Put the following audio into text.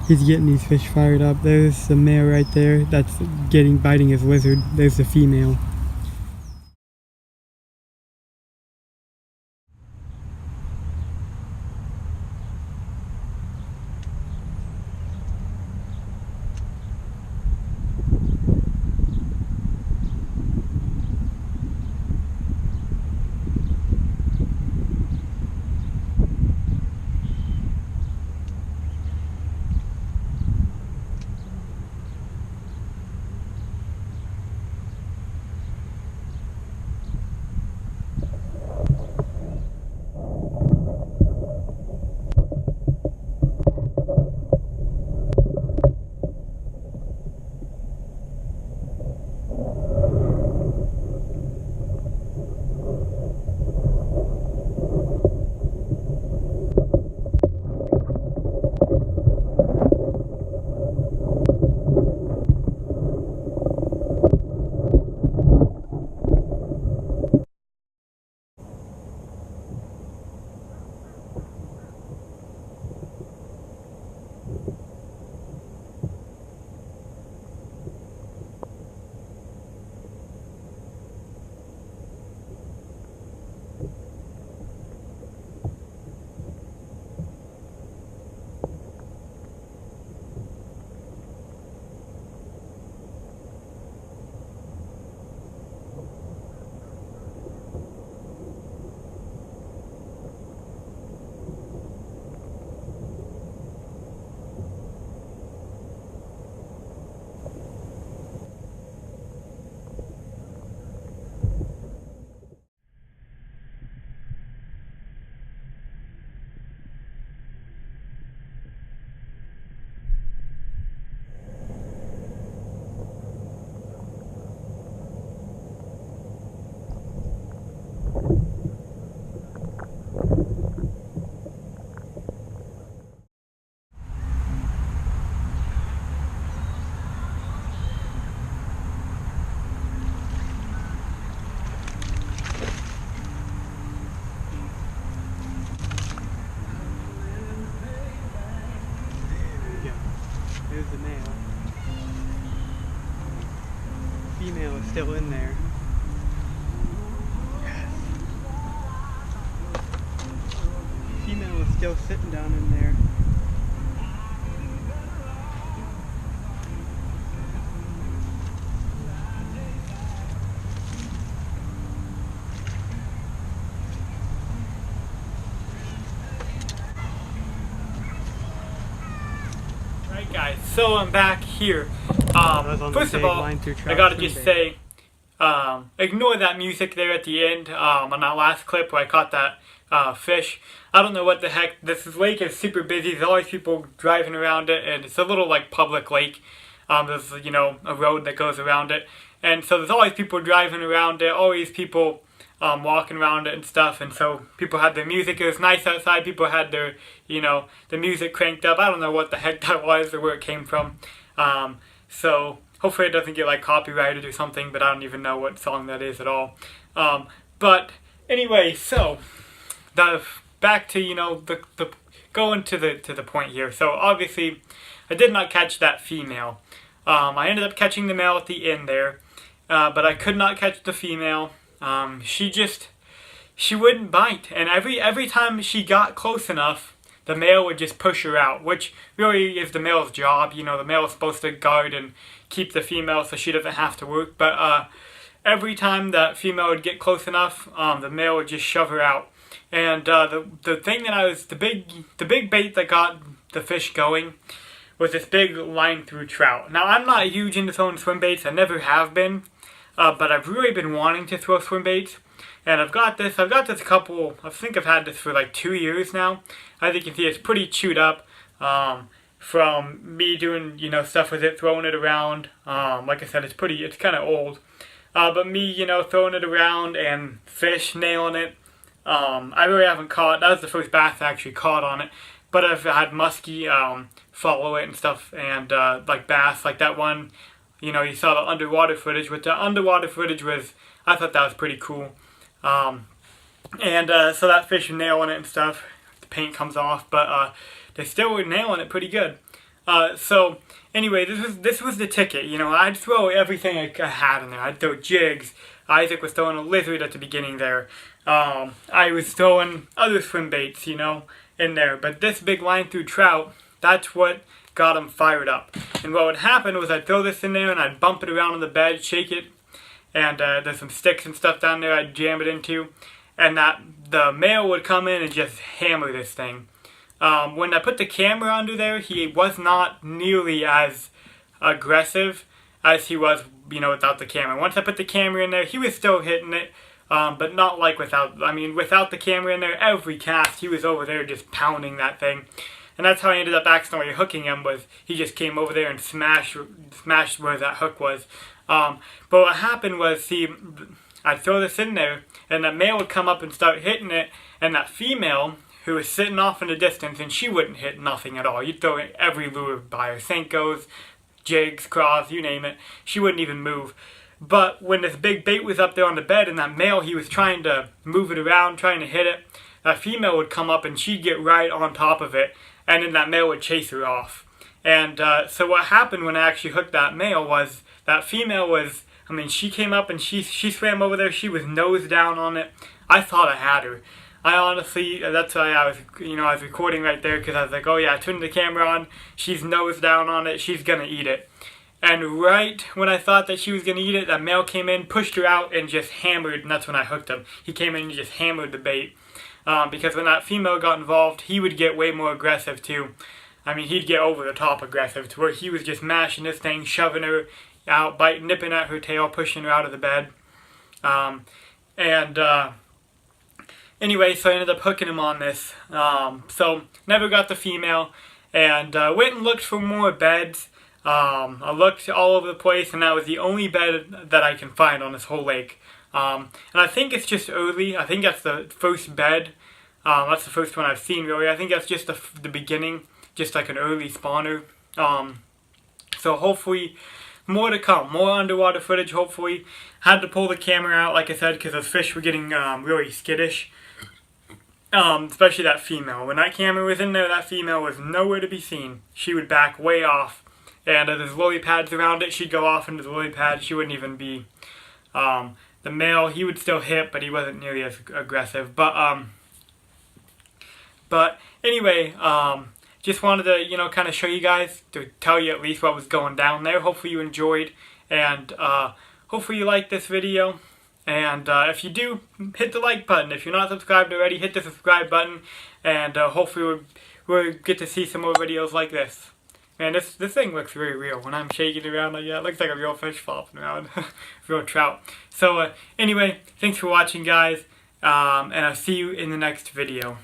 He's getting these fish fired up. There's the male right there that's biting his lizard. There's the female. There's the male. Female is still in there. Yes. Female is still sitting down in there. Alright guys, so I'm back here. First of all, I gotta just say, ignore that music there at the end on that last clip where I caught that fish. I don't know what the heck, this lake is super busy, there's always people driving around it, and it's a little like public lake. There's, you know, a road that goes around it, and so there's always people driving around it, always people walking around it and stuff, and so people had their music. It was nice outside. People had their, you know, the music cranked up. I don't know what the heck that was or where it came from. So hopefully it doesn't get like copyrighted or something, but I don't even know what song that is at all. But anyway, so back to, you know, the going to the point here. So obviously I did not catch that female. I ended up catching the male at the end there, but I could not catch the female. She wouldn't bite, and every time she got close enough, the male would just push her out, which really is the male's job. You know, the male is supposed to guard and keep the female so she doesn't have to work, but every time that female would get close enough, the male would just shove her out. And the thing that the big bait that got the fish going was this big line through trout. Now, I'm not huge into throwing swim baits. I never have been. But I've really been wanting to throw swim baits, and I've got this a couple, I think I've had this for like 2 years now. As you can see, it's pretty chewed up from me doing, you know, stuff with it, throwing it around. Like I said, it's kind of old. But me, you know, throwing it around and fish nailing it. I really haven't caught, that was the first bass I actually caught on it. But I've had muskie follow it and stuff, and like bass, like that one. You know, you saw the underwater footage. With the underwater footage I thought that was pretty cool. So that fish was nailing it and stuff. The paint comes off, but they still were nailing it pretty good. So anyway, this was the ticket. You know, I'd throw everything I had in there. I'd throw jigs. Isaac was throwing a lizard at the beginning there. I was throwing other swim baits, you know, in there. But this big line through trout, that's what got him fired up. And what would happen was I'd throw this in there and I'd bump it around on the bed, shake it, and there's some sticks and stuff down there I'd jam it into, and that the male would come in and just hammer this thing. When I put the camera under there, he was not nearly as aggressive as he was, you know, without the camera. Once I put the camera in there, he was still hitting it, but not like without. I mean, without the camera in there, every cast he was over there just pounding that thing. And that's how I ended up accidentally hooking him, was he just came over there and smashed where that hook was. But what happened was, see, I'd throw this in there, and the male would come up and start hitting it, and that female, who was sitting off in the distance, and she wouldn't hit nothing at all. You'd throw every lure by her, Senkos, jigs, craws, you name it. She wouldn't even move. But when this big bait was up there on the bed, and that male, he was trying to move it around, trying to hit it, that female would come up, and she'd get right on top of it, and then that male would chase her off. And so what happened when I actually hooked that male was that female was, I mean, she came up and she swam over there. She was nose down on it. I thought I had her. I honestly, that's why I was, you know, I was recording right there, because I was like, oh yeah, I turned the camera on. She's nose down on it. She's gonna eat it. And right when I thought that she was gonna eat it, that male came in, pushed her out, and just hammered. And that's when I hooked him. He came in and just hammered the bait. Because when that female got involved, he would get way more aggressive too. I mean, he'd get over the top aggressive, to where he was just mashing this thing, shoving her out, nipping at her tail, pushing her out of the bed. Anyway, so I ended up hooking him on this. So never got the female, and went and looked for more beds. I looked all over the place, and that was the only bed that I can find on this whole lake. And I think it's just early. I think that's the first bed. That's the first one I've seen, really. I think that's just the beginning, just like an early spawner. So hopefully more to come, more underwater footage, hopefully. Had to pull the camera out, like I said, because those fish were getting really skittish. Especially that female. When that camera was in there, that female was nowhere to be seen. She would back way off. And there's lily pads around it. She'd go off into the lily pad. She wouldn't even be... the male, he would still hit, but he wasn't nearly as aggressive. But anyway, just wanted to, you know, kind of show you guys, to tell you at least what was going down there. Hopefully you enjoyed, and hopefully you liked this video. And if you do, hit the like button. If you're not subscribed already, hit the subscribe button, and hopefully we'll get to see some more videos like this. Man, this thing looks very real. When I'm shaking it around like that, it looks like a real fish flopping around. Real trout. So anyway, thanks for watching, guys. And I'll see you in the next video.